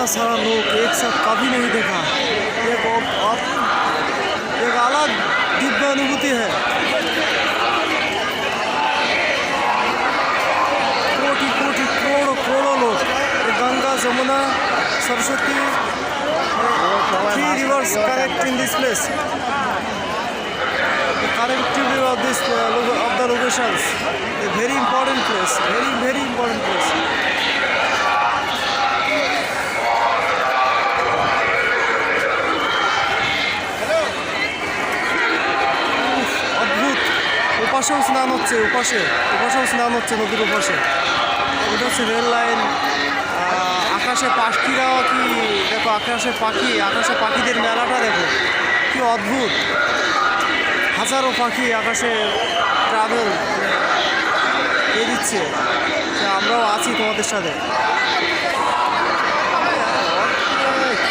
सारा लोग एक साथ कभी नहीं देखा। एक अलग दिव्य अनुभूति है। कोटि कोटि करोड़ों करोड़ों लोग, Ganga, Jamuna, Saraswati, three rivers connect in this place. The connectivity of this of the locations, a very important place, very important place. অদ্ভুত। ওপাশেও স্নান হচ্ছে, ওপাশেও স্নান হচ্ছে নদীর ওপাশে। ওটা হচ্ছে রেল লাইন। আকাশে পাখিরাও কি দেখো, আকাশে পাখিদের মেলাটা দেখো, কি অদ্ভুত। হাজারো পাখি আকাশে ট্রাভেল এ দিচ্ছে যে আমরাও আছি তোমাদের সাথে।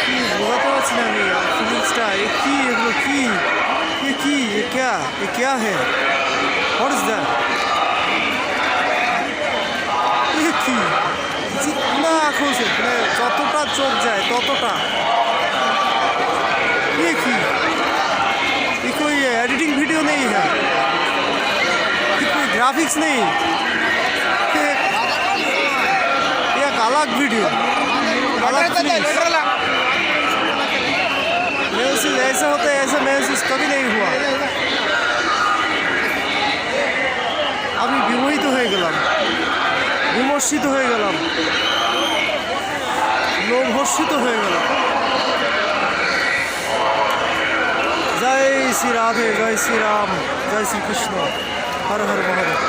কি বোঝাতে পারছি না আমি ফিলিংসটা। কি এগুলো কি क्या है? What is that? কি जितना आँखों से যতটা চোখ যায় ততটা। ये कोई एडिटिंग वीडियो नहीं है, ये कोई ग्राफिक्स नहीं, ये एक अलग वीडियो, अलग फीलिंग्स। महसूस ऐसा होता है, ऐसा महसूस कभी नहीं हुआ। আমি বিমোহিত হয়ে গেলাম, বিমর্ষিত হয়ে গেলাম, লোভর্ষিত হয়ে গেলাম। জয় শ্রী রাধে, জয় শ্রী রাম, জয় শ্রী কৃষ্ণ, হর হর মহাদেব।